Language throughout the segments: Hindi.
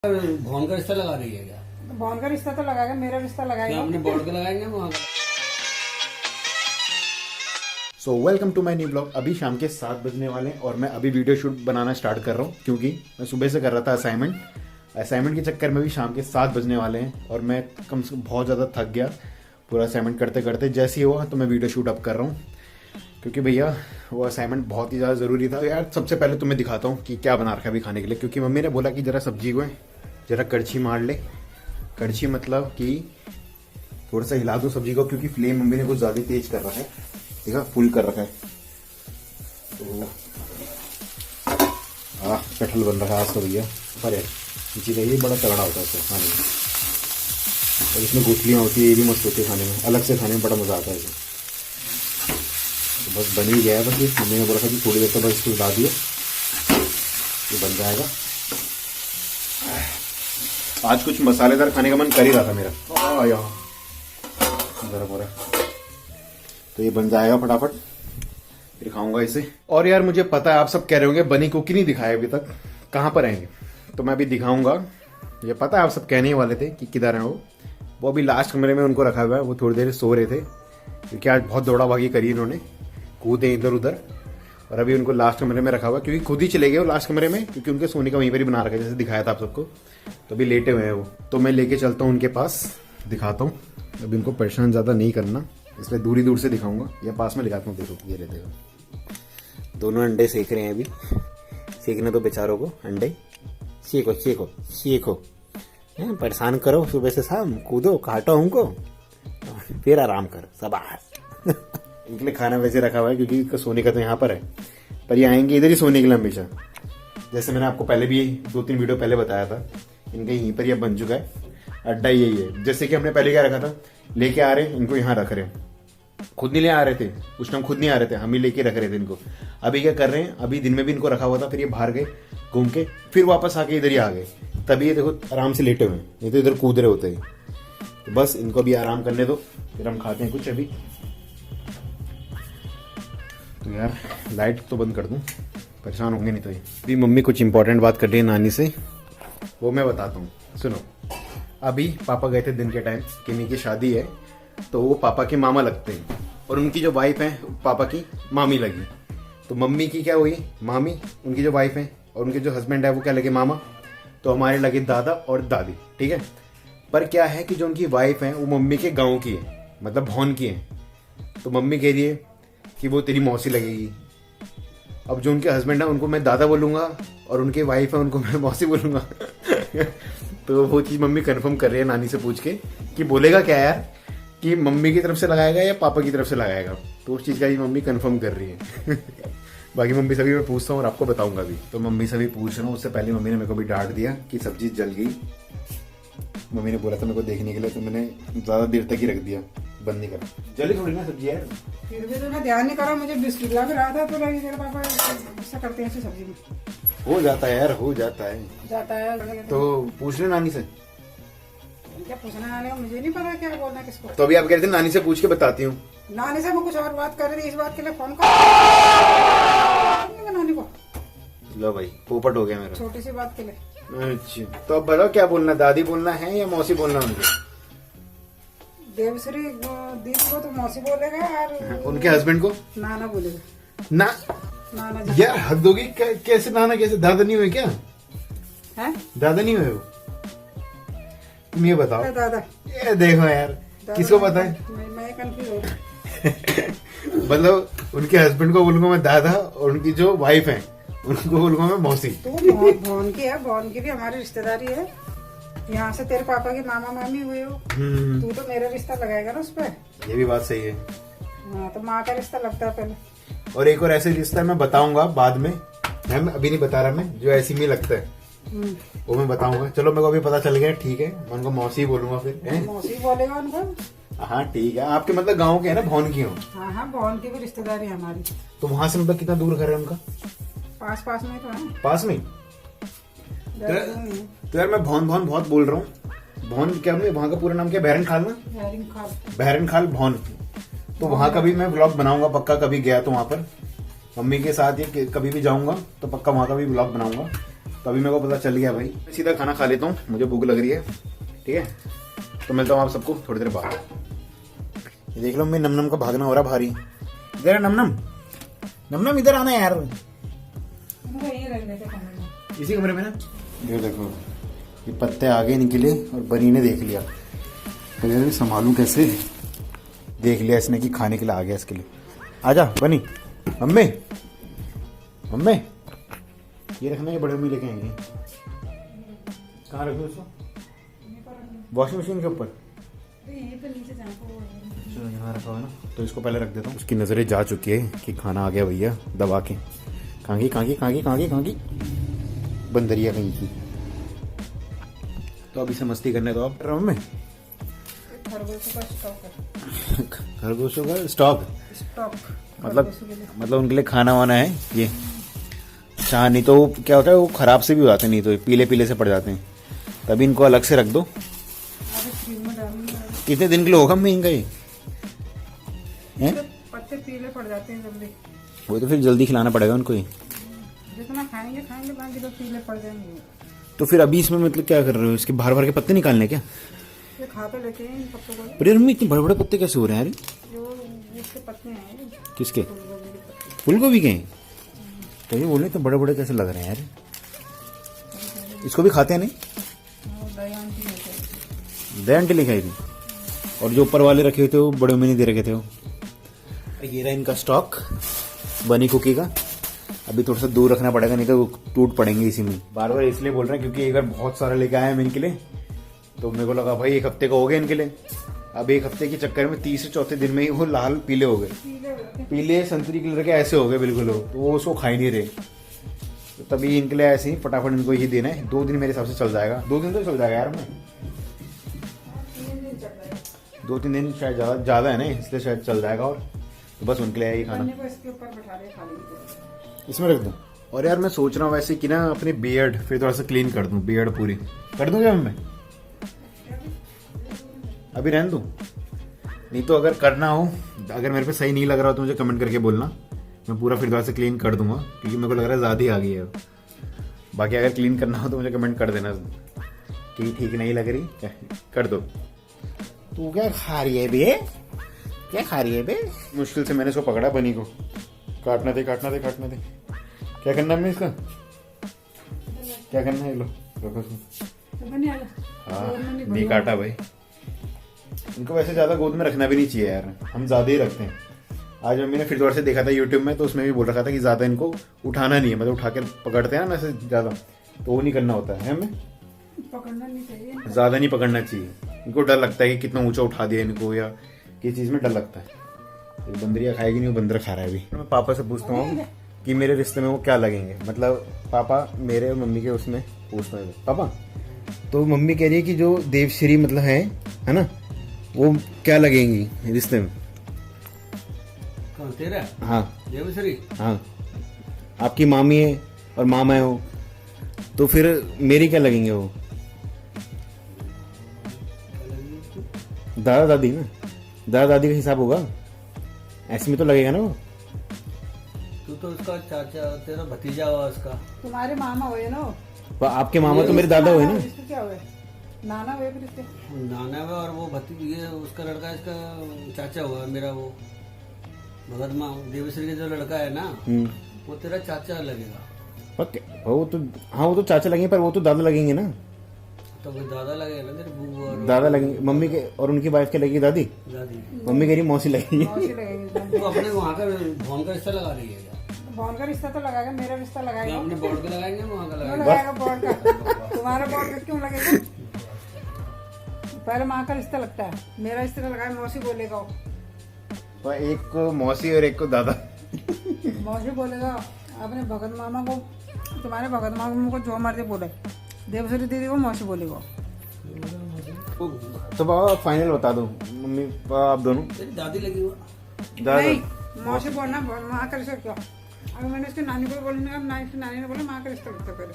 भौन का रिश्ता लगा रही है क्या? भौन का रिश्ता तो लगाएगा, मेरा रिश्ता लगाएगा। अपने बोर्ड का लगाएंगे वहाँ का। So welcome to my new blog. अभी शाम के 7 बजने वाले हैं और मैं अभी वीडियो शूट बनाना स्टार्ट कर रहा हूँ क्योंकि मैं सुबह से कर रहा था असाइनमेंट के चक्कर में भी शाम के 7 बजने वाले हैं और मैं कम से कम बहुत ज़्यादा थक गया पूरा असाइनमेंट करते करते। जैसे ही हुआ तो मैं वीडियो शूट अप कर रहा हूँ क्योंकि भैया वो असाइनमेंट बहुत ही ज़्यादा ज़रूरी था यार। सबसे पहले तुम्हें दिखाता हूँ कि क्या बना रखा है अभी खाने के लिए, क्योंकि मम्मी ने बोला कि ज़रा सब्जी को ज़रा कड़छी मार ले। कड़छी मतलब कि थोड़ा सा हिला दो सब्जी को, क्योंकि फ्लेम मम्मी ने कुछ ज़्यादा तेज कर रखा है, ठीक है, फुल कर रखा है। तो कटहल बन रखा है आज तो भैया। पर नीचे का ये बड़ा तगड़ा होता है इसको खाने में, और इसमें गुठलियाँ होती है, ये भी मस्त होती है खाने में, अलग से खाने में बड़ा मज़ा आता है इसे। तो बस बन ही गया है, बस ये मम्मी ने बोला था कि थोड़ी देर तो बस इसको हिला दिए, ये बन जाएगा। आज कुछ मसालेदार खाने का मन कर ही रहा था मेरा, जरा बोरा तो ये बन जाएगा फटाफट, फिर खाऊंगा इसे। और यार मुझे पता है आप सब कह रहे होंगे बनी को क्यों नहीं दिखाया अभी तक, कहाँ पर आएंगे, तो मैं अभी दिखाऊंगा। ये पता है आप सब कहने ही वाले थे कि किधर है वो अभी लास्ट कमरे में उनको रखा हुआ है, वो थोड़ी देर सो रहे थे क्योंकि आज बहुत दौड़ा भागी करी इन्होंने, कूदे इधर उधर, और अभी उनको लास्ट कमरे में रखा हुआ क्योंकि खुद ही चले गए वो लास्ट कमरे में, क्योंकि उनके सोने का वहीं पर ही बना रखा है जैसे दिखाया था आप सबको। तो अभी लेटे हुए हैं वो, तो मैं लेके चलता हूँ उनके पास, दिखाता हूँ। अभी उनको परेशान ज़्यादा नहीं करना, इसलिए दूरी दूर से दिखाऊंगा या पास में दिखाता हूँ। देखो ये रहे, देखो दोनों अंडे सेक रहे हैं अभी। सेकने तो बेचारों को अंडे, सेको सेको सेको, परेशान करो सुबह से शाम, कूदो काटो उनको, फिर आराम करो शाबाश। इनके लिए खाना वैसे रखा हुआ है क्योंकि इसका सोने का तो यहाँ पर है, पर ये आएंगे इधर ही सोने के लिए हमेशा। जैसे मैंने आपको पहले भी 2-3 वीडियो पहले बताया था, इनका यहीं पर यह बन चुका है अड्डा, यही है। जैसे कि हमने पहले क्या रखा था, लेके आ रहे हैं इनको यहाँ रख रहे हैं, खुद नहीं ले आ रहे थे उस टाइम, खुद नहीं आ रहे थे, हम ही लेके रख रहे थे इनको। अभी क्या कर रहे हैं, अभी दिन में भी इनको रखा हुआ था, फिर ये बाहर गए घूम के, फिर वापस आके इधर ही आ गए, तभी ये देखो आराम से लेटे हुए हैं, नहीं तो इधर कूद रहे होते हैं। तो बस इनको भी आराम करने दो, फिर हम खाते हैं कुछ अभी। तो यार लाइट तो बंद कर दूं, परेशान होंगे नहीं तो। ये अभी मम्मी कुछ इंपॉर्टेंट बात कर रही है नानी से, वो मैं बताता हूँ, सुनो। अभी पापा गए थे दिन के टाइम, किन्हीं की शादी है, तो वो पापा के मामा लगते हैं, और उनकी जो वाइफ है पापा की मामी लगी। तो मम्मी की क्या हुई मामी, उनकी जो वाइफ है, और उनके जो हस्बैंड है वो क्या लगे मामा, तो हमारे लगे दादा और दादी, ठीक है। पर क्या है कि जो उनकी वाइफ है वो मम्मी के गाँव की है, मतलब भौन की है। तो मम्मी कह रही है कि वो तेरी मौसी लगेगी। अब जो उनके हस्बैंड है उनको मैं दादा बोलूँगा, और उनके वाइफ है उनको मैं मौसी बोलूँगा। तो वो चीज़ मम्मी कंफर्म कर रही है नानी से पूछ के कि बोलेगा क्या यार, कि मम्मी की तरफ से लगाएगा या पापा की तरफ से लगाएगा। तो उस चीज़ का ही मम्मी कंफर्म कर रही है। बाकी मम्मी से भी मैं पूछता हूँ और आपको बताऊंगा भी। तो मम्मी से भी पूछ रहा हूँ, उससे पहले मम्मी ने मेरे को भी डांट दिया कि सब्जी जल गई। मम्मी ने बोला था मेरे को देखने के लिए, तो मैंने ज़्यादा देर तक ही रख दिया, बंद नहीं करा। जल्दी थोड़ी ना सब्जी यार, फिर भी तो मैं ध्यान नहीं करा, मुझे बिस्किट लग रहा था, तो लगी तेरे पापा ऐसा करते हैं ऐसे सब्जी में। हो जाता है यार, हो जाता है। तो पूछ ले नानी से। क्या पूछना आने, मुझे नहीं पता क्या बोलना किसको। तो अभी आप कह रहे थे नानी से पूछ के बताती हूँ। नानी से मैं कुछ और बात कर रही थी, इस बात के लिए फोन कर नानी को। लो भाई पोपट हो गया मेरा, छोटी सी बात के लिए। अच्छा तो अब बताओ क्या बोलना, दादी बोलना है या मौसी बोलना उनको? देवश्री दीदी को तो मौसी बोलेगा, और उनके हस्बैंड को नाना बोलेगा। नाना जी यार हद होगी, कैसे नाना, कैसे दादा नहीं हुए क्या? है दादा नहीं हुए वो? तुम ये बताओ। दादा ये देखो यार, किसको पता है? मैं कंफ्यूज हो। मतलब उनके हस्बैंड को बोलूंगा मैं दादा, और उनकी जो वाइफ है उनको बोलूंगा मैं मौसी। तो भौन की है, भौन की भी हमारी रिश्तेदारी है, यहाँ से तेरे पापा के मामा मामी हुए हो, तू तो मेरा रिश्ता लगाएगा ना उस पर। ये भी बात सही है। हाँ, तो माँ का रिश्ता लगता है पहले, और एक और ऐसे रिश्ता मैं बताऊंगा बाद में, मैं अभी नहीं बता रहा, मैं जो ऐसी में लगता है वो मैं बताऊंगा। चलो मेरे को अभी पता चल गया, ठीक है, मैं उनको मौसी बोलूंगा फिर। मौसी बोलेगा उनको। हाँ ठीक है, आपके मतलब गाँव के है ना, भौन की हो? हाँ हाँ, भौन की भी रिश्तेदारी है हमारी। तो वहां से मतलब कितना दूर घर है उनका? पास में तो है। पास में? तो यार मैं भौन भौन बहुत बोल रहा हूँ। भौन क्या, वहाँ का पूरा नाम क्या, बहरन खाल ना? बहरन खाल भौन। तो वहाँ का भी मैं ब्लॉग बनाऊंगा पक्का, कभी गया तो वहाँ पर मम्मी के साथ, ये कभी भी जाऊंगा तो पक्का वहाँ का भी ब्लॉग बनाऊंगा। तो अभी मेरे को पता चल गया भाई, सीधा खाना खा लेता हूँ, मुझे भूख लग रही है। ठीक है, तो मिलता हूँ आप सबको थोड़ी देर बाद। ये देख लो मैं नम का भागना हो रहा भारी। इधर नम इधर आना यार, इसी कमरे में ना। ये देखो ये पत्ते आगे निकले और बनी ने देख लिया, तो संभालू कैसे। देख लिया इसने कि खाने के लिए आ गया इसके लिए। आजा बनी। मम्मी ये रखना, ये बड़े मम्मी लेके आएंगे। कहाँ रख दो इसको? वॉशिंग मशीन के ऊपर। यहाँ रखा हुआ है ना, तो इसको पहले रख देता हूँ। उसकी नजरें जा चुकी है कि खाना आ गया भैया, दबा के। कांगी बंदरिया कहीं की। तो अब इसे मस्ती करने दो आप। रूम में खरगोशों का स्टॉक मतलब उनके लिए खाना वाना है ये। अच्छा, नहीं तो क्या होता है वो खराब से भी हो जाते हैं, नहीं तो पीले से पड़ जाते हैं, तभी इनको अलग से रख दो। कितने दिन के लिए होगा मैं इनका ये? पत्ते पीले पड़ जाते हैं जल्दी। वो तो फिर जल्दी खिलाना पड़ेगा उनको ही। जितना खाएंगे बाकी तो पीले पड़ जाएंगे। तो फिर अभी इसमें मतलब क्या कर रहे हो, इसके भर के पत्ते निकालने क्या? ये खा तो लेते हैं इन पत्तों को। पर यार मम्मी इतने बड़े पत्ते कैसे हो रहे हैं यार? जो इसके पत्ते हैं। किसके? फूलगोभी के? तो ये बोले तो बड़े कैसे लग रहे हैं यार? इसको भी खाते हैं नहीं? दया आंटी लेके आई थी, और जो ऊपर वाले रखे हुए थे वो बड़े मम्मी ने दे रखे थे वो। ये रहा इनका स्टॉक बनी कुकी का। अभी थोड़ा सा दूर रखना पड़ेगा, नहीं तो वो टूट पड़ेंगे इसी में। बार बार इसलिए बोल रहे हैं क्योंकि एक बार बहुत सारा लेके आए हम इनके लिए, तो मेरे को लगा भाई एक हफ्ते का हो गया इनके लिए। अब एक हफ्ते के चक्कर में तीसरे चौथे दिन में ही वो लाल पीले हो गए, पीले संतरी कलर के ऐसे हो गए बिल्कुल हो, तो वो उसको खा ही नहीं रहे। तो तभी इनके लिए ऐसे ही फटाफट इनको ही देना है। 2 दिन मेरे हिसाब से चल जाएगा, 2 दिन तो चल जाएगा यार। मैं 2-3 दिन शायद ज्यादा है ना, इसलिए शायद चल जाएगा। और तो बस उनके लिए ही खाना इसमें रख दूं। और यार मैं सोच रहा हूँ वैसे कि ना अपनी बियर्ड फिर थोड़ा सा क्लीन कर दूं, बियर्ड पूरी कर दूं क्या मैं? अभी रहने दूं? नहीं तो अगर करना हो, अगर मेरे पे सही नहीं लग रहा हो तो मुझे कमेंट करके बोलना, मैं पूरा फिर थोड़ा सा क्लीन कर दूंगा, क्योंकि मेरे को लग रहा है ज़्यादा ही आ गई है। बाकी अगर क्लीन करना हो तो मुझे कमेंट कर देना कि ठीक नहीं लग रही, कर दो। तू क्या खा रही है बे? क्या खा रही है बे? मुश्किल से मैंने इसको पकड़ा बनी को। काटना दे। क्या करना है इसका? क्या करना है? लो रखो इसको। हाँ नहीं काटा भाई। इनको वैसे ज्यादा गोद में रखना भी नहीं चाहिए यार, हम ज्यादा ही रखते हैं। आज मम्मी ने फिर दोबारा से देखा था यूट्यूब में, तो उसमें भी बोल रखा था कि ज्यादा इनको उठाना नहीं है, मतलब उठा के पकड़ते हैं ना वैसे ज्यादा, तो वो नहीं करना होता है। हमें पकड़ना नहीं चाहिए, ज्यादा नहीं पकड़ना चाहिए। इनको डर लगता है कि कितना ऊंचा उठा दिया इनको, या किस चीज में डर लगता है। तो बंदरिया खाएगी नहीं, वो बंदर खा रहा है अभी। मैं पापा से पूछता हूँ कि मेरे रिश्ते में वो क्या लगेंगे, मतलब पापा मेरे और मम्मी के उसमें पूछना है पापा। तो मम्मी कह रही है कि जो देवश्री मतलब है ना, वो क्या लगेंगी रिश्ते में? कौन तेरा? हाँ देवश्री। हाँ, आपकी मामी है और मामा है वो, तो फिर मेरी क्या लगेंगे वो? दादा दादी ना, दादा दादी का हिसाब होगा, ऐसे में तो लगेगा ना वो। तू तो उसका चाचा, तेरा भतीजा हुआ उसका। तुम्हारे मामा हुए ना वो। आपके मामा तो मेरे दादा हुए ना। इसके क्या हुए? नाना हुए फिर इसके। नाना हुआ, और वो ये उसका लड़का इसका चाचा हुआ मेरा, वो भगत माँ देवश्री का जो लड़का है ना, वो तेरा चाचा लगेगा। ओके, वो तो हाँ वो तो चाचा लगेंगे, पर वो तो दादा लगेंगे ना। तो वो दादा लगेगा तेरे बुआ और दादा लगेंगे। मम्मी के और उनकी वाइफ के लगेगी दादी। मम्मी कह रही मौसी लगेगी। तो अपने वहाँ का भौन का रिश्ता लगा रही है क्या? बॉन्ड का रिश्ता तो लगाएगा, मेरा रिश्ता लगाएगा। अपने बोर्ड का लगाएंगे, वहाँ का क्यों लगाएंगे? लगाएगा बॉन्ड का? तुम्हारा बॉन्ड का क्यों लगेगा? पहले माँ का रिश्ता लगता है, मेरा रिश्ता लगाए मौसी बोलेगा। तो एक को मौसी और एक को दादा। मौसी बोलेगा अपने भगत मामा को, तुम्हारे भगत मामा को जो मर्जी बोले, देवश्री दीदी को मौसी बोलेगा। तो बाबा फाइनल बता दो, मम्मी पापा आप दोनों। तेरी दादी लगी हुआ। दादा नहीं, मौसी बोलना, माँ का रिश्ता क्या? अगर मैंने इसकी नानी को बोलूंगा, नानी ने बोला माँ का रिश्ता लगता पहले।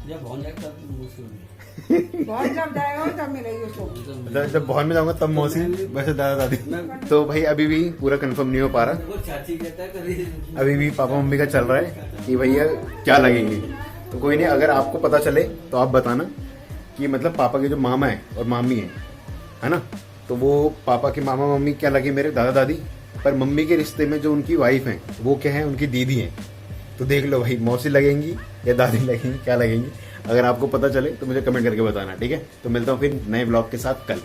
जब भवन जाएगा तब मुझसे होगी। बहुत जब जाएगा तब मिलेगी उसको। जब भवन में जाऊंगा तब मौसी, वैसे दादा दादी। तो भाई अभी भी पूरा कंफर्म नहीं हो पा रहा, वो चाची कहता है कभी अभी भी पापा मम्मी का चल रहा है कि भैया क्या लगेंगे। तो कोई नहीं, अगर आपको पता चले तो आप बताना कि मतलब पापा के जो मामा है और मामी है ना, तो वो पापा के मामा मम्मी क्या लगे मेरे दादा दादी, पर मम्मी के रिश्ते में जो उनकी वाइफ है वो क्या है, उनकी दीदी है। तो देख लो भाई, मौसी लगेंगी या दादी लगेंगी, क्या लगेंगी। अगर आपको पता चले तो मुझे कमेंट करके बताना, ठीक है। तो मिलता हूँ फिर नए ब्लॉग के साथ कल।